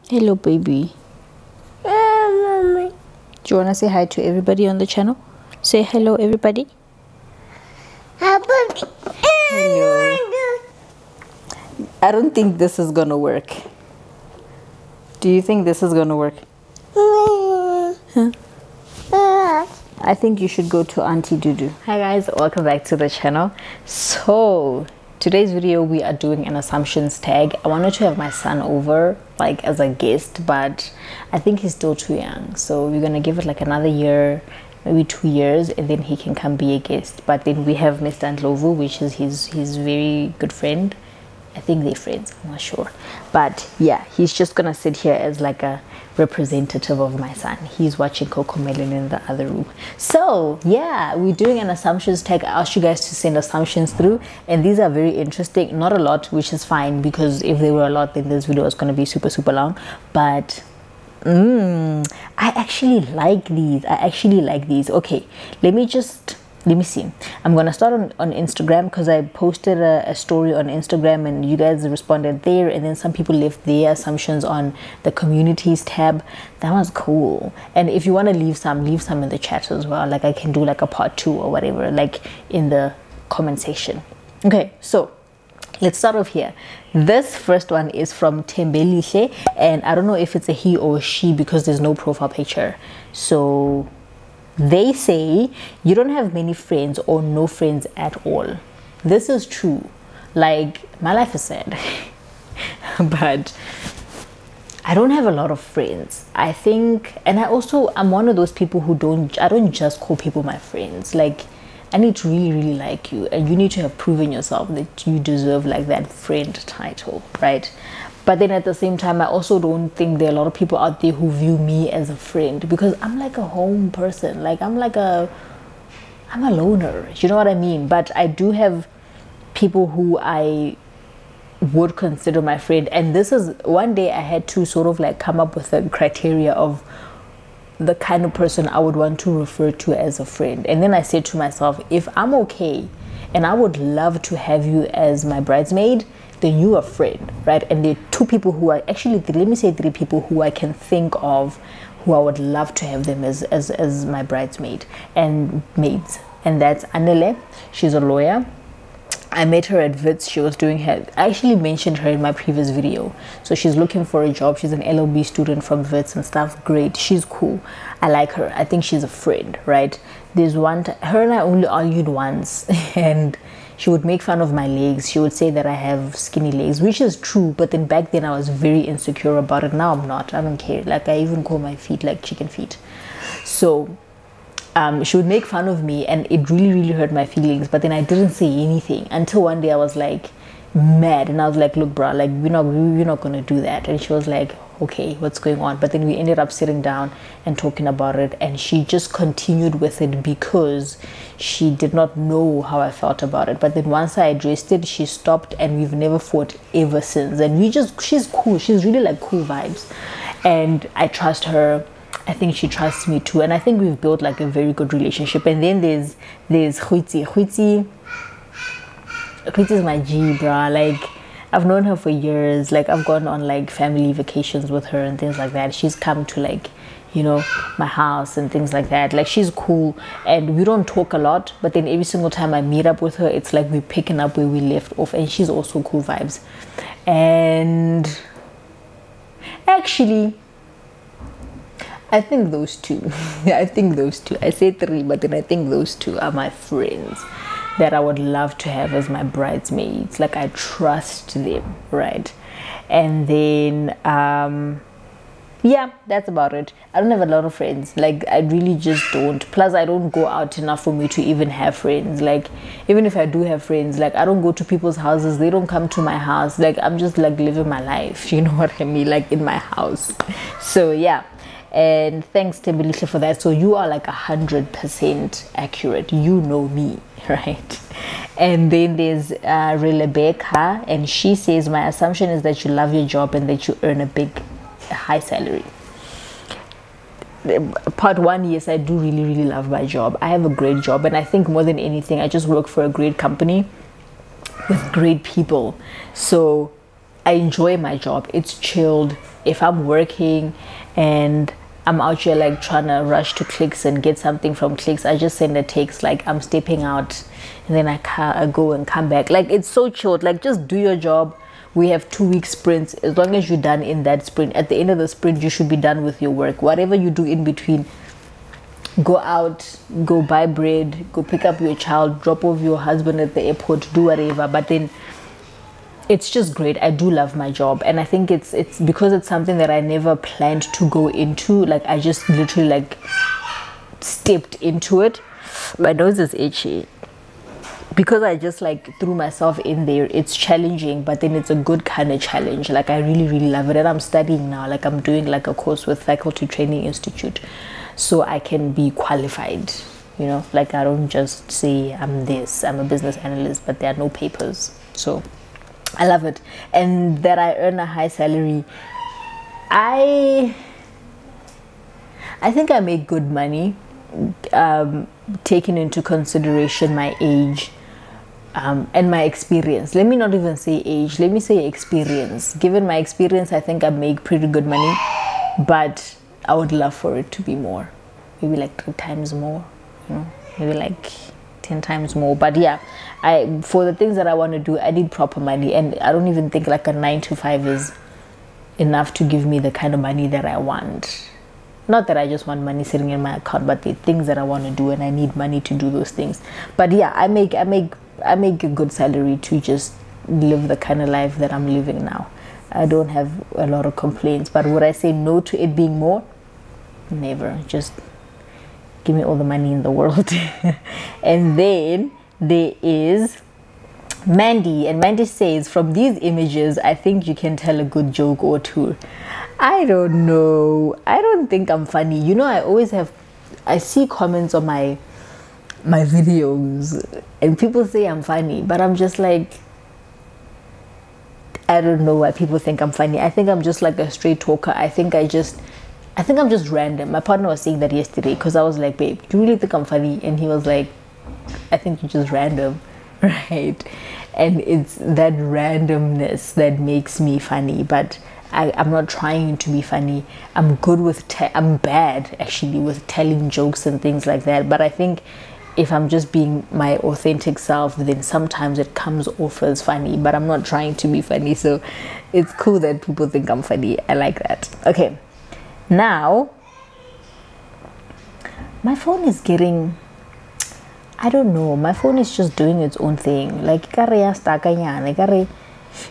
Hello, baby. Mommy. Do you want to say hi to everybody on the channel? Say hello, everybody. Hello. I don't think this is gonna work. Do you think this is gonna work? Huh? I think you should go to Auntie Dudu. Hi guys, welcome back to the channel. So today's video we are doing an assumptions tag. I wanted to have my son over like as a guest, but I think he's still too young, so we're gonna give it like another year, maybe 2 years, and then he can come be a guest. But then we have Mr. Ndlovu, which is his very good friend. I think they're friends, I'm not sure, but yeah, he's just gonna sit here as like a representative of my son. He's watching Coco Melon in the other room. So yeah, we're doing an assumptions tag. I asked you guys to send assumptions through, and these are very interesting. Not a lot, which is fine, because if they were a lot then this video is going to be super long. But I actually like these. Okay, let me see. I'm gonna start on Instagram, because I posted a story on Instagram and you guys responded there, and then some people left their assumptions on the communities tab. That was cool. And if you want to leave some in the chat as well. Like I can do like a part 2 or whatever, like in the comment section. Okay, so let's start off here. This first one is from Tembelihle, and I don't know if it's a he or a she because there's no profile picture. So they say you don't have many friends or no friends at all. This is true. Like, my life is sad. But I don't have a lot of friends, I think. And I'm one of those people who I don't just call people my friends. Like, I need to really like you, and you need to have proven yourself that you deserve like that friend title, right? But then at the same time, I also don't think there are a lot of people out there who view me as a friend, because I'm like a home person. Like I'm a loner, you know what I mean? But I do have people who I would consider my friend. And this is one day I had to sort of like come up with a criteria of the kind of person I would want to refer to as a friend. And then I said to myself, if I'm okay and I would love to have you as my bridesmaid, then you are a friend, right? And there are 2 people who are actually, let me say 3 people who I can think of who I would love to have them as my bridesmaid and maids. And that's Anele. She's a lawyer. I met her at Wits. She was doing her, I actually mentioned her in my previous video. So she's looking for a job. She's an LLB student from Wits and stuff. Great. She's cool. I like her. I think she's a friend, right? There's one, her and I only argued once, and she would make fun of my legs. She would say that I have skinny legs, which is true. But then back then I was very insecure about it. Now I'm not. I don't care. Like I even call my feet like chicken feet. So she would make fun of me, and it really hurt my feelings. But then I didn't say anything until one day I was like mad, and I was like, look bro, like we're not gonna do that. And she was like, okay, what's going on? But then we ended up sitting down and talking about it, and she just continued with it because she did not know how I felt about it. But then once I addressed it, she stopped, and we've never fought ever since. And she's cool. She's really like cool vibes, and I trust her. I think she trusts me too, and I think we've built like a very good relationship. And then there's Huitsi is my G, bruh. Like I've known her for years. Like I've gone on like family vacations with her and things like that. She's come to like, you know, my house and things like that. Like she's cool, and we don't talk a lot, but then every single time I meet up with her, it's like we're picking up where we left off. And she's also cool vibes. And actually I think those 2 I said 3, but then I think those 2 are my friends that I would love to have as my bridesmaids. Like I trust them, right? And then yeah, that's about it. I don't have a lot of friends. Like I really just don't. Plus I don't go out enough for me to even have friends. Like even if I do have friends, like I don't go to people's houses. They don't come to my house. Like I'm just like living my life, you know what I mean, like in my house. So yeah. And thanks Tembelihle for that. So you are like 100% accurate. You know me, right? And then there's Rebecca, and she says, my assumption is that you love your job and that you earn a high salary. Part 1, yes, I do really love my job. I have a great job, and I think more than anything, I just work for a great company with great people. So I enjoy my job. It's chilled. if I'm working and I'm out here like trying to rush to Clicks and get something from Clicks, I just send a text like I'm stepping out, and then I go and come back. Like it's so short. Like just do your job. We have 2-week sprints. As long as you're done in that sprint, at the end of the sprint you should be done with your work. Whatever you do in between, go out, go buy bread, go pick up your child, drop off your husband at the airport, do whatever. But then it's just great. I do love my job, and I think it's because it's something that I never planned to go into. Like I just literally like stepped into it. My nose is itchy because I just like threw myself in there. It's challenging, but then it's a good kind of challenge. Like I really love it, and I'm studying now. Like I'm doing like a course with Faculty Training Institute, so I can be qualified. You know, like I don't just say I'm a business analyst, but there are no papers. So I love it, and that I earn a high salary. I think I make good money, taking into consideration my age and my experience. Let me not even say age. Let me say experience. Given my experience, I think I make pretty good money, but I would love for it to be more. Maybe like 3 times more. You know, maybe like 10 times more. But yeah, for the things that I want to do, I need proper money, and I don't even think like a 9 to 5 is enough to give me the kind of money that I want. Not that I just want money sitting in my account, but the things that I want to do, and I need money to do those things. But yeah, I make a good salary to just live the kind of life that I'm living now. I don't have a lot of complaints, but would I say no to it being more? Never. Just give me all the money in the world. And then there is Mandy, and Mandy says, from these images I think you can tell a good joke or two. I don't know, I don't think I'm funny. You know, I see comments on my videos and people say I'm funny, but I'm just like, I don't know why people think I'm funny. I think I'm just like a straight talker. I think I'm just random. My partner was saying that yesterday, because I was like, babe, do you really think I'm funny? And he was like, I think you're just random. Right? And it's that randomness that makes me funny, but I'm not trying to be funny. I'm good with I'm bad actually with telling jokes and things like that, but I think if I'm just being my authentic self, then sometimes it comes off as funny, but I'm not trying to be funny. So it's cool that people think I'm funny. I like that. Okay, now my phone is getting, I don't know, my phone is just doing its own thing. Like,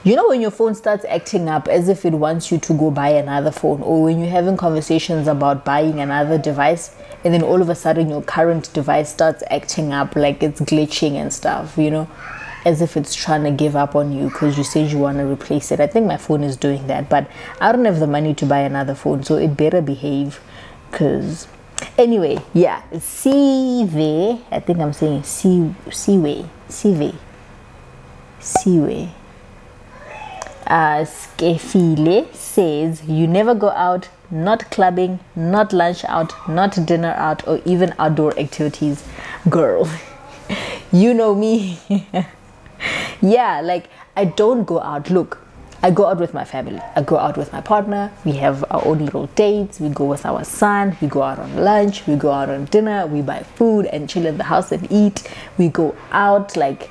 you know when your phone starts acting up as if it wants you to go buy another phone, or when you're having conversations about buying another device, and then all of a sudden your current device starts acting up, like it's glitching and stuff, you know, as if it's trying to give up on you because you said you want to replace it. I think my phone is doing that, but I don't have the money to buy another phone, so it better behave. Because anyway, yeah, Siwe, I think I'm saying Siwe. Skefile says, you never go out, not clubbing, not lunch out, not dinner out, or even outdoor activities. Girl, you know me. Yeah, like I don't go out. Look, I go out with my family. I go out with my partner. We have our own little dates. We go with our son. We go out on lunch. We go out on dinner. We buy food and chill in the house and eat. We go out like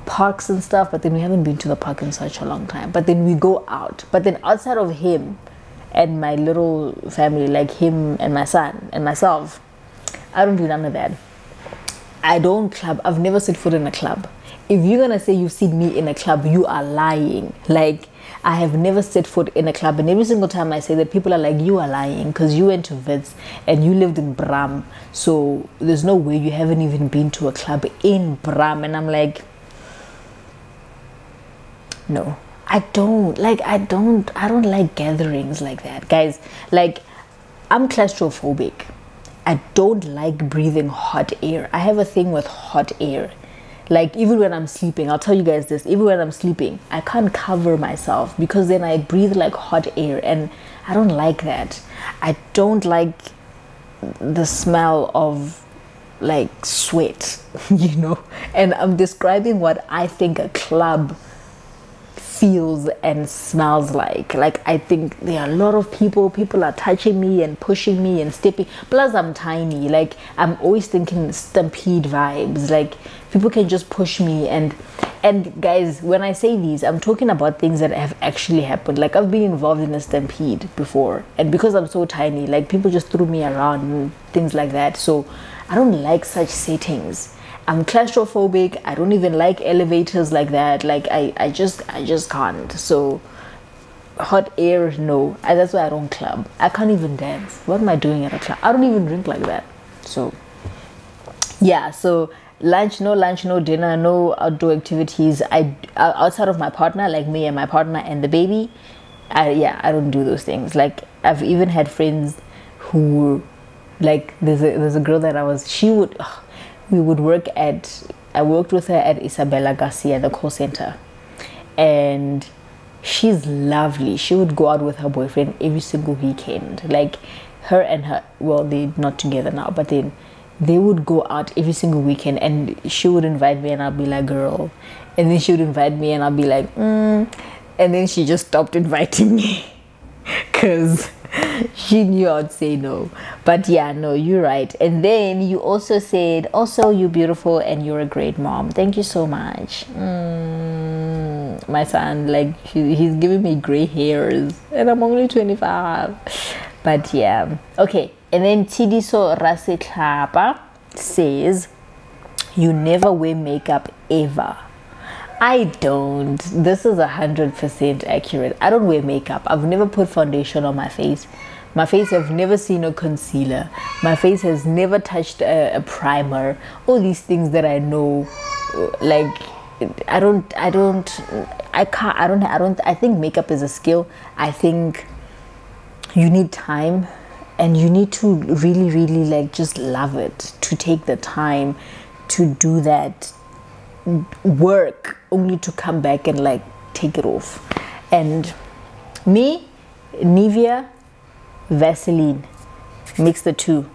parks and stuff, but then we haven't been to the park in such a long time. But then we go out. But then outside of him and my little family, like him and my son and myself, I don't do none of that. I don't club. I've never set foot in a club. If you're gonna say you've seen me in a club, you are lying. Like, I have never set foot in a club, and every single time I say that, people are like, you are lying, because you went to Wits and you lived in Bram, so there's no way you haven't even been to a club in Bram. And I'm like, no, I don't like gatherings like that, guys. Like, I'm claustrophobic. I don't like breathing hot air. I have a thing with hot air. Like, even when I'm sleeping, I'll tell you guys this, even when I'm sleeping, I can't cover myself because then I breathe like hot air, and I don't like that. I don't like the smell of like sweat, you know. And I'm describing what I think a club feels and smells like. Like, I think there are a lot of people are touching me and pushing me and stepping, plus I'm tiny. Like, I'm always thinking stampede vibes, like people can just push me. And guys, when I say these, I'm talking about things that have actually happened. Like, I've been involved in a stampede before, and because I'm so tiny, like people just threw me around and things like that. So I don't like such settings. I'm claustrophobic. I don't even like elevators like that. Like, I just can't. So hot air, no. That's why I don't club. I can't even dance. What am I doing at a club? I don't even drink like that. So yeah, so lunch, no dinner, no outdoor activities. I outside of my partner, like me and my partner and the baby, I don't do those things. Like, I've even had friends who, like, there's a girl that we would work at, I worked with her at Isabella Garcia, the call center, and she's lovely. She would go out with her boyfriend every single weekend. Like, her and her, well, they're not together now, but then they would go out every single weekend, and she would invite me and I'll be like, girl, and then she would invite me and I'll be like, and then she just stopped inviting me because she knew I'd say no. But yeah, no, you're right. And then you also said, also, you're beautiful and you're a great mom. Thank you so much. My son, like, he's giving me gray hairs and I'm only 25. But yeah, okay. And then Tidiso Rasetlapa says, you never wear makeup ever. I don't. This is 100% accurate. I don't wear makeup. I've never put foundation on my face. My face, I've never seen a concealer. My face has never touched a primer. All these things that I know, like, I think makeup is a skill. I think you need time, and you need to really, really, like, just love it, to take the time to do that work, only to come back and, like, take it off. And me, Nivea, Vaseline, mix the two,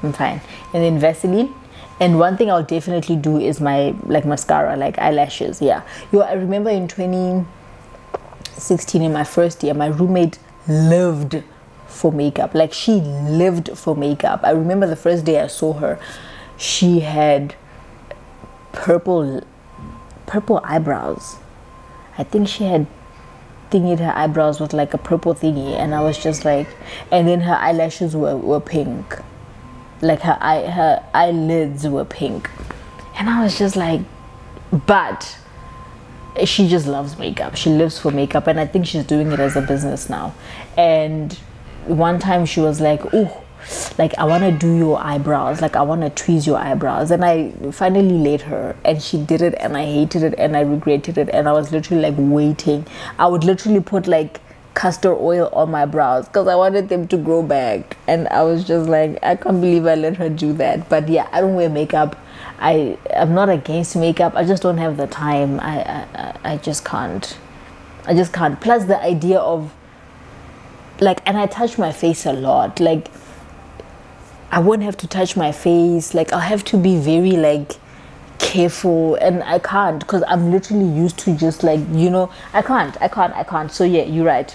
I'm fine. And then Vaseline. And one thing I'll definitely do is my, like, mascara, like eyelashes. Yeah, I remember in 2016, in my first year, my roommate lived for makeup. Like, she lived for makeup. I remember the first day I saw her, she had purple eyebrows. I think she had thingied her eyebrows with, like, a purple thingy, and I was just like, and then her eyelashes were pink, like her eyelids were pink, and I was just like, but she just loves makeup. She lives for makeup, and I think she's doing it as a business now. And one time she was like, oh, like, I want to do your eyebrows, like, I want to tweeze your eyebrows. And I finally let her, and she did it, and I hated it and I regretted it, and I was literally, like, waiting. I would literally put, like, castor oil on my brows because I wanted them to grow back, and I was just like, I can't believe I let her do that. But yeah, I don't wear makeup. I'm not against makeup, I just don't have the time. I just can't. Plus the idea of, like, and I touch my face a lot, like, I won't have to touch my face, like, I'll have to be very, like, careful, and I can't, because I'm literally used to just, like, I can't. So yeah, you're right,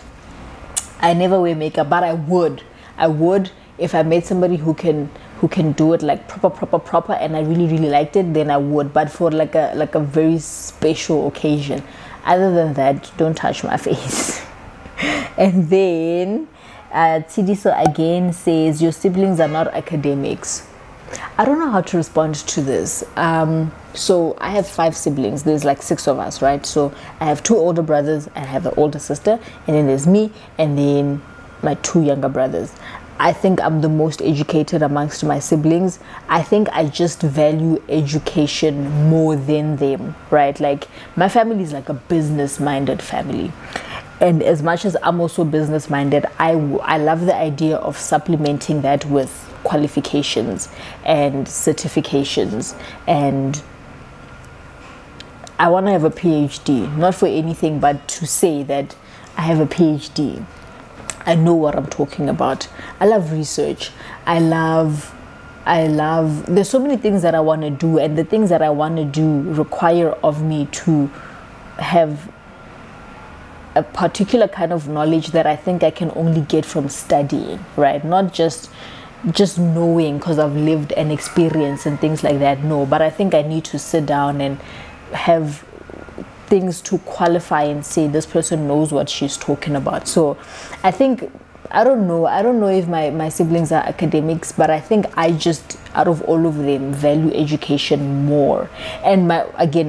I never wear makeup, but I would if I met somebody who can do it, like, proper, and I really, really liked it, then I would. But for like a very special occasion, other than that, don't touch my face. And then Tidiso again says, your siblings are not academics. I don't know how to respond to this. So I have 5 siblings. There's like 6 of us, right? So I have 2 older brothers, I have an older sister, and then there's me, and then my 2 younger brothers. I think I'm the most educated amongst my siblings. I think I just value education more than them, right? Like, my family is like a business-minded family. And as much as I'm also business-minded, I love the idea of supplementing that with qualifications and certifications. And I want to have a PhD, not for anything, but to say that I have a PhD. I know what I'm talking about. I love research. I love, there's so many things that I want to do, and the things that I want to do require of me to have a particular kind of knowledge that I think I can only get from studying, right? Not just knowing because I've lived an experience and things like that. No, but I think I need to sit down and have things to qualify and say this person knows what she's talking about. So I think, I don't know if my siblings are academics, but I think I just, out of all of them, value education more. And my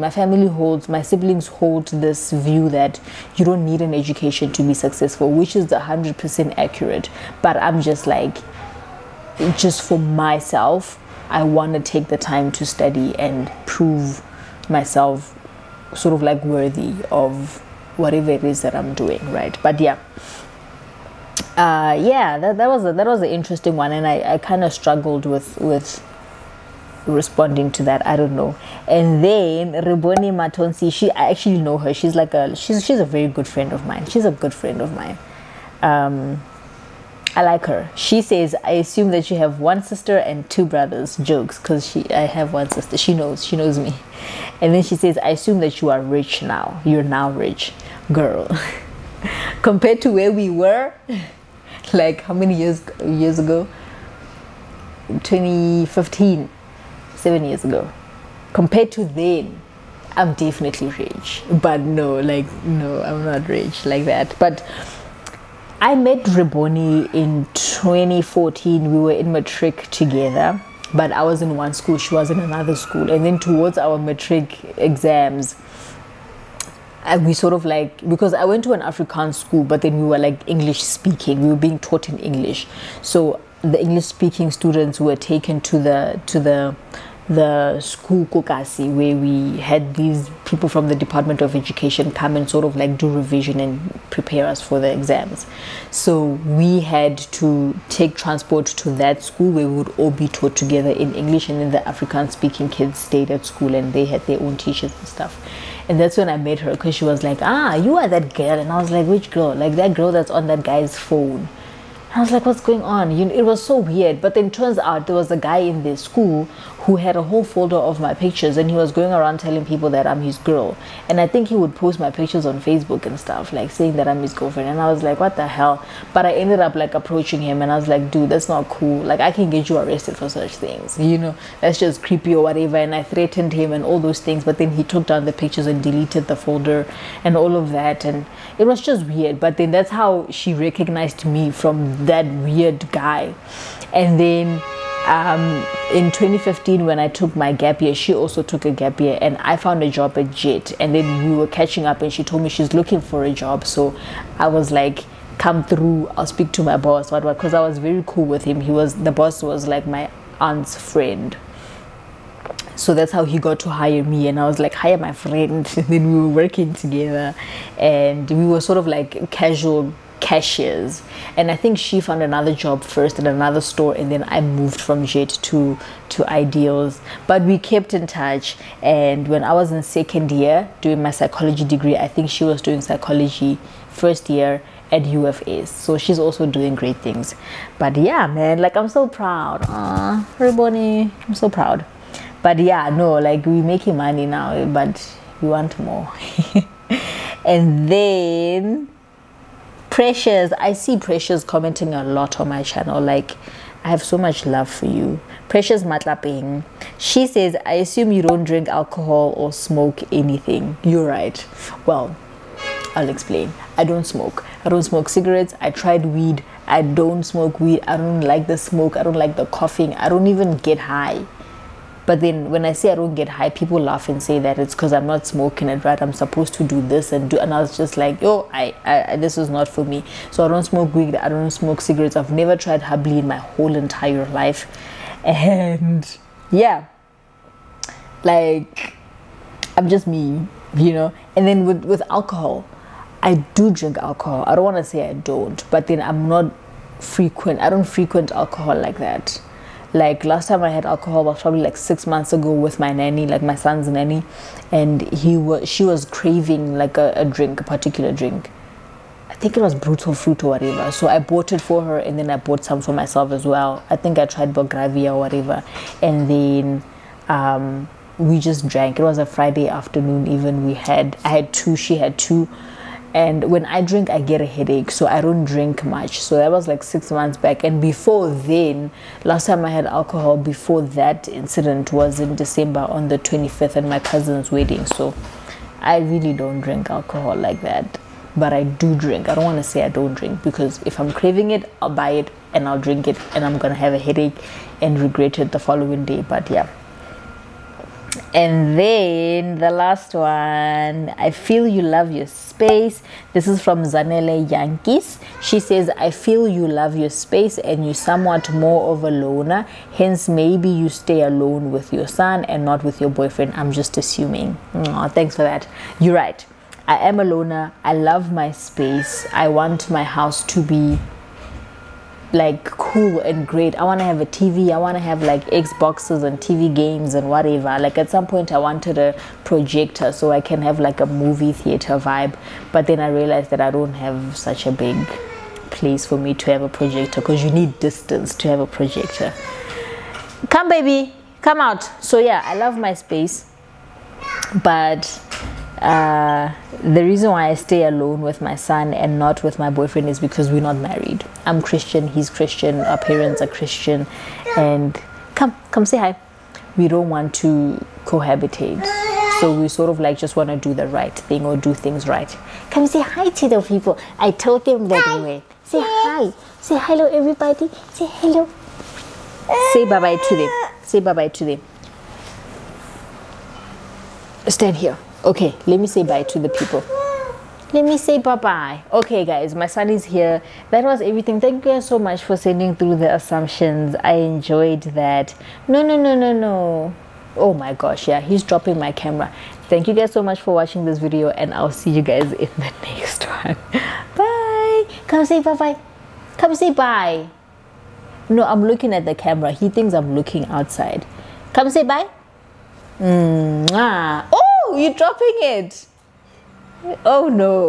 siblings hold this view that you don't need an education to be successful, which is 100% accurate. But I'm just like, just for myself, I want to take the time to study and prove myself sort of like worthy of whatever it is that I'm doing, right? But yeah, that was an interesting one, and I kind of struggled with responding to that. I don't know. And then Reboni Matonsi, I actually know her. She's like she's a very good friend of mine. She's a good friend of mine. I like her. She says, I assume that you have one sister and two brothers. Jokes, because I have one sister. She knows me. And then she says, I assume that you are rich now. You're now rich. Girl. Compared to where we were, like how many years ago? 2015. 7 years ago. Compared to then, I'm definitely rich. But no, I'm not rich like that. But I met Reboni in 2014. We were in matric together, but I was in one school, she was in another school. And then towards our matric exams, we sort of like, because I went to an Afrikaans school, but then we were like English speaking. We were being taught in English. So the English speaking students were taken to the school kokasi, where we had these people from the Department of Education come and sort of like do revision and prepare us for the exams. So we had to take transport to that school where we would all be taught together in English, and then the Afrikaans speaking kids stayed at school and they had their own teachers and stuff. And that's when I met her, because she was like, you are that girl. And I was like, which girl? Like that girl that's on that guy's phone. I was like, what's going on? It was so weird. But then turns out there was a guy in this school who had a whole folder of my pictures, and he was going around telling people that I'm his girl. And I think he would post my pictures on Facebook and stuff, like saying that I'm his girlfriend. And I was like, what the hell? But I ended up like approaching him, and I was like, dude, that's not cool. Like, I can get you arrested for such things, that's just creepy or whatever. And I threatened him and all those things, but then he took down the pictures and deleted the folder and all of that. And it was just weird. But then that's how she recognized me, from that weird guy. And then in 2015, when I took my gap year, she also took a gap year, and I found a job at JET. And then we were catching up, and she told me she's looking for a job. So I was like, come through, I'll speak to my boss, because I was very cool with him. The boss was like my aunt's friend. So that's how he got to hire me, and I was like, hire my friend. And then we were working together, and we were sort of like casual cashiers. And I think she found another job first at another store, and then I moved from JET to Ideals. But we kept in touch. And when I was in second year doing my psychology degree, I think she was doing psychology first year at UFS. So she's also doing great things. But yeah, man, like, I'm so proud. Reboni, I'm so proud. But yeah, no, like, we're making money now, but we want more. And then Precious, I see Precious commenting a lot on my channel. Like, I have so much love for you. Precious Matlaping, she says, I assume you don't drink alcohol or smoke anything. You're right. Well, I'll explain. I don't smoke. I don't smoke cigarettes. I tried weed. I don't smoke weed. I don't like the smoke. I don't like the coughing. I don't even get high. But then when I say I don't get high, people laugh and say that it's because I'm not smoking it, right? I'm supposed to do this and do, and I was just like, yo, I this is not for me. So I don't smoke weed. I don't smoke cigarettes. I've never tried hubbly in my whole entire life. And yeah, like, I'm just me, And then with alcohol, I do drink alcohol. I don't want to say I don't, but then I'm not frequent. I don't frequent alcohol like that. Like, last time I had alcohol was probably like 6 months ago with my nanny, like my son's nanny, and she was craving like a drink, a particular drink. I think it was brutal fruit or whatever. So I bought it for her, and then I bought some for myself as well. I think I tried Bogravia or whatever, and then we just drank. It was a Friday afternoon. Even I had two, she had two, And when I drink, I get a headache, so I don't drink much. So that was like 6 months back. And before then, last time I had alcohol before that incident was in December on the 25th at my cousin's wedding. So I really don't drink alcohol like that. But I do drink. I don't want to say I don't drink, because if I'm craving it, I'll buy it and I'll drink it, and I'm going to have a headache and regret it the following day. But yeah. And then the last one, I feel you love your space. This is from Zanele Yankees. She says, I feel you love your space and you're somewhat more of a loner. Hence, maybe you stay alone with your son and not with your boyfriend. I'm just assuming. Aw, thanks for that. You're right. I am a loner. I love my space. I want my house to be like cool and great. I want to have a TV. I want to have like Xboxes and TV games and whatever. Like at some point I wanted a projector so I can have like a movie theater vibe, but then I realized that I don't have such a big place for me to have a projector, because you need distance to have a projector. Come baby, come out. So yeah, I love my space, but the reason why I stay alone with my son and not with my boyfriend is because we're not married. I'm Christian, he's Christian, our parents are Christian, and come say hi. We don't want to cohabitate, so we sort of like just want to do the right thing or do things right. Come say hi to the people. I told them that way. Say hi. Say hello everybody. Say hello. Say bye bye to them. Say bye bye to them. Stand here. Okay, let me say bye to the people. Let me say bye-bye. Okay, guys, my son is here. That was everything. Thank you guys so much for sending through the assumptions. I enjoyed that. No. Oh my gosh, yeah, he's dropping my camera. Thank you guys so much for watching this video, and I'll see you guys in the next one. Bye. Come say bye-bye. Come say bye. No, I'm looking at the camera. He thinks I'm looking outside. Come say bye. Mwah. Oh, you're dropping it. Oh no.